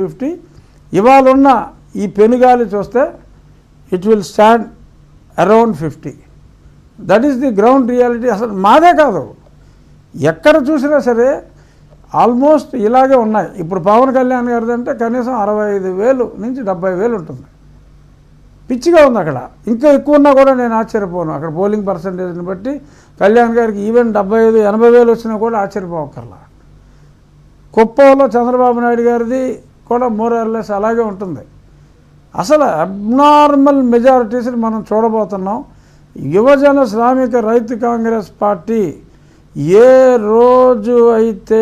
50 ఇవాళ ఉన్న ఈ పెనుగాలి చూస్తే it will stand around 50. That is the ground reality. అసలు మాదే కాదు, ఎక్కడ చూసినా సరే ఆల్మోస్ట్ ఇలాగే ఉన్నాయి. ఇప్పుడు పవన్ కళ్యాణ్ గారిది అంటే కనీసం 65,000 నుంచి 70,000 ఉంటుంది. పిచ్చిగా ఉంది అక్కడ. ఇంకా ఎక్కువ ఉన్నా కూడా నేను ఆశ్చర్యపోను. అక్కడ పోలింగ్ పర్సంటేజ్ని బట్టి కళ్యాణ్ గారికి ఈవెన్ 75,000-80,000 వచ్చినా కూడా ఆశ్చర్యపోకర్లా. కుప్పంలో చంద్రబాబు నాయుడు గారిది కూడా మోరార్లెస్ అలాగే ఉంటుంది. అసలు అబ్నార్మల్ మెజారిటీస్ని మనం చూడబోతున్నాం. యువజన శ్రామిక రైతు కాంగ్రెస్ పార్టీ ఏ రోజు అయితే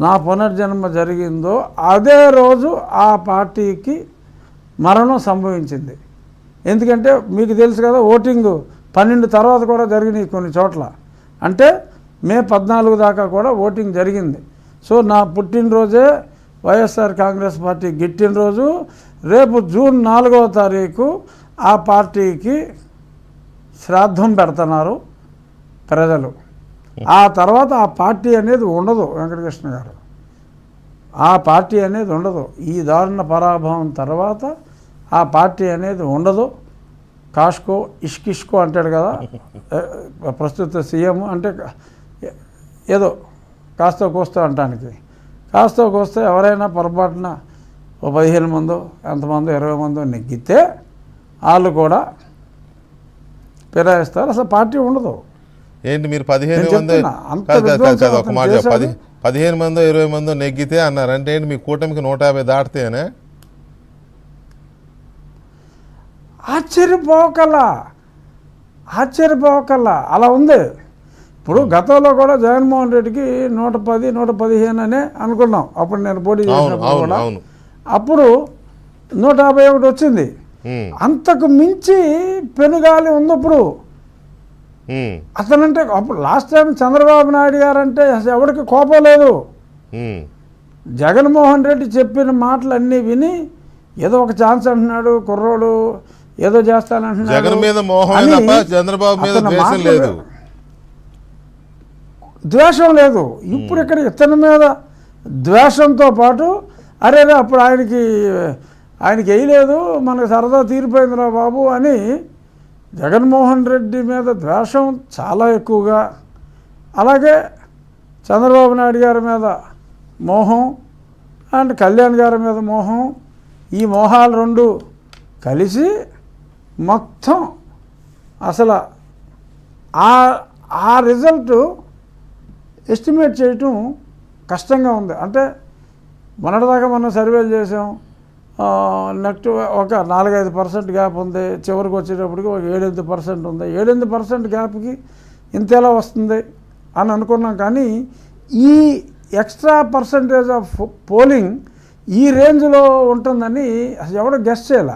నా పునర్జన్మ జరిగిందో అదే రోజు ఆ పార్టీకి మరణం సంభవించింది. ఎందుకంటే మీకు తెలుసు కదా, ఓటింగ్ 12 తర్వాత కూడా జరిగినాయి కొన్ని చోట్ల. అంటే మే 14 దాకా కూడా ఓటింగ్ జరిగింది. సో నా పుట్టినరోజే వైఎస్ఆర్ కాంగ్రెస్ పార్టీ గిట్టిన రోజు. రేపు జూన్ 4వ తారీఖు ఆ పార్టీకి శ్రాద్ధం పెడుతున్నారు ప్రజలు. ఆ తర్వాత ఆ పార్టీ అనేది ఉండదు. వెంకటకృష్ణ గారు, ఆ పార్టీ అనేది ఉండదు. ఈ దారుణ పరాభవం తర్వాత ఆ పార్టీ అనేది ఉండదు. కాష్కో ఇష్కిష్కో అంటాడు కదా ప్రస్తుత సీఎం. అంటే ఏదో కాస్త కోస్తా అంటానికి, కాస్త కోస్తే ఎవరైనా పొరపాటున 15 మందో ఎంతమందో 20 మందో నెగ్గితే వాళ్ళు కూడా ఫిరాయిస్తారు. అసలు పార్టీ ఉండదు. ఏంటి మీరు 15 మంది ఒక మాట 15 మందో 20 మందో నెగ్గితే అన్నారు అంటే ఏంటి? మీ కూటమికి 150 దాటితేనే ఆశ్చర్యపోకల్లా అలా ఉంది. ఇప్పుడు గతంలో కూడా జగన్మోహన్ రెడ్డికి 110, 115 అనే అనుకున్నాం. అప్పుడు నేను పోటీ చేసినప్పుడు కూడా అప్పుడు 151 వచ్చింది. అంతకు మించి పెనుగాలి ఉంది ఇప్పుడు. అతనంటే అప్పుడు లాస్ట్ టైం చంద్రబాబు నాయుడు గారు అంటే ఎవరికి కోపం లేదు. జగన్మోహన్ రెడ్డి చెప్పిన మాటలన్నీ విని ఏదో ఒక ఛాన్స్ అంటున్నాడు కుర్రోడు, ఏదో చేస్తానంటున్నాడు. జగన్ మీద మోహం, చంద్రబాబు మీద ద్వేషం లేదు, ద్వేషం లేదు. ఇప్పుడు ఇక్కడ ఇతని మీద ద్వేషంతో పాటు అరే అప్పుడు ఆయనకి వేయలేదు, మనకు సరదా తీరిపోయిందిరా బాబు అని జగన్మోహన్ రెడ్డి మీద ద్వేషం చాలా ఎక్కువగా, అలాగే చంద్రబాబు నాయుడు గారి మీద మోహం అండ్ కళ్యాణ్ గారి మీద మోహం, ఈ మోహాలు రెండు కలిసి మొత్తం అసలు ఆ రిజల్ట్ ఎస్టిమేట్ చేయటం కష్టంగా ఉంది. అంటే మొన్నటిదాకా మనం సర్వేలు చేసాం, నెక్స్ట్ ఒక 4-5% గ్యాప్ ఉంది. చివరికి వచ్చేటప్పటికి ఒక 7-8% ఉంది. 7-8% గ్యాప్కి ఇంత ఎలా వస్తుంది అని అనుకున్నాం. కానీ ఈ ఎక్స్ట్రా పర్సంటేజ్ ఆఫ్ పోలింగ్ ఈ రేంజ్లో ఉంటుందని అసలు ఎవడో గెస్ చేయాల.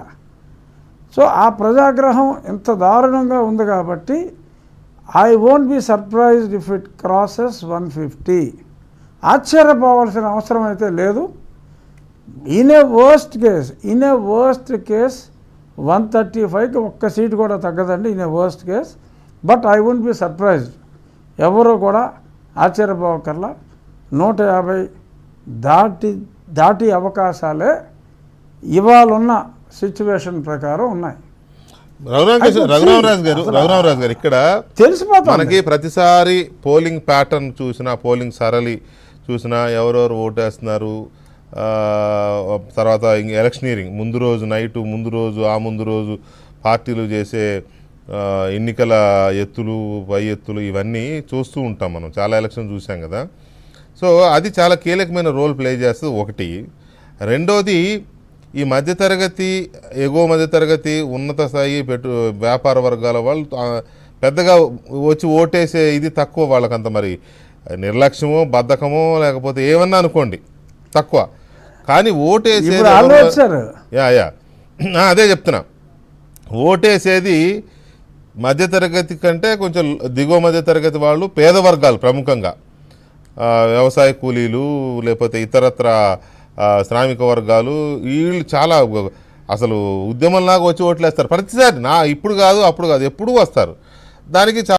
సో ఆ ప్రజాగ్రహం ఇంత దారుణంగా ఉంది కాబట్టి I won't be surprised if it crosses 150. ఆశ్చర్యపోవాల్సిన అవసరం అయితే లేదు. ఇన్ ఏ వర్స్ట్ కేస్ 135కి ఒక్క సీటు కూడా తగ్గదండి in a worst case. But I won't be surprised. ఎవరు కూడా ఆశ్చర్యపోకర్లా. 150 దాటి అవకాశాలే ఇవాళున్న సిచ్యువేషన్ ప్రకారం ఉన్నాయి. రఘురామరాజు గారు ఇక్కడ తెలిసిపోతుంది మనకి. ప్రతిసారి పోలింగ్ ప్యాటర్న్ చూసినా, పోలింగ్ సరళి చూసినా, ఎవరెవరు ఓటేస్తున్నారు, తర్వాత ఎలక్షనీరింగ్ ముందు రోజు నైటు, ముందు రోజు, ఆ ముందు రోజు పార్టీలు చేసే ఎన్నికల ఎత్తులు, పై ఎత్తులు ఇవన్నీ చూస్తూ ఉంటాం మనం. చాలా ఎలక్షన్ చూసాం కదా. సో అది చాలా కీలకమైన రోల్ ప్లే చేస్తుంది ఒకటి. రెండోది ఈ మధ్యతరగతి, ఎగువ మధ్యతరగతి, ఉన్నత స్థాయి వ్యాపార వర్గాల వాళ్ళు పెద్దగా వచ్చి ఓటేసే ఇది తక్కువ. వాళ్ళకంత మరి నిర్లక్ష్యమో, బద్ధకమో, లేకపోతే ఏమన్నా అనుకోండి తక్కువ. కానీ ఓటేసేది అదే చెప్తున్నా, ఓటేసేది మధ్యతరగతి కంటే కొంచెం దిగువ మధ్యతరగతి వాళ్ళు, పేద వర్గాలు, ప్రముఖంగా వ్యవసాయ కూలీలు, లేకపోతే ఇతరత్ర శ్రామిక వర్గాలు, వీళ్ళు చాలా అసలు ఉద్యమంలాగా వచ్చి ఓట్లేస్తారు ప్రతిసారి. ఇప్పుడు కాదు, అప్పుడు కాదు, ఎప్పుడూ వస్తారు. దానికి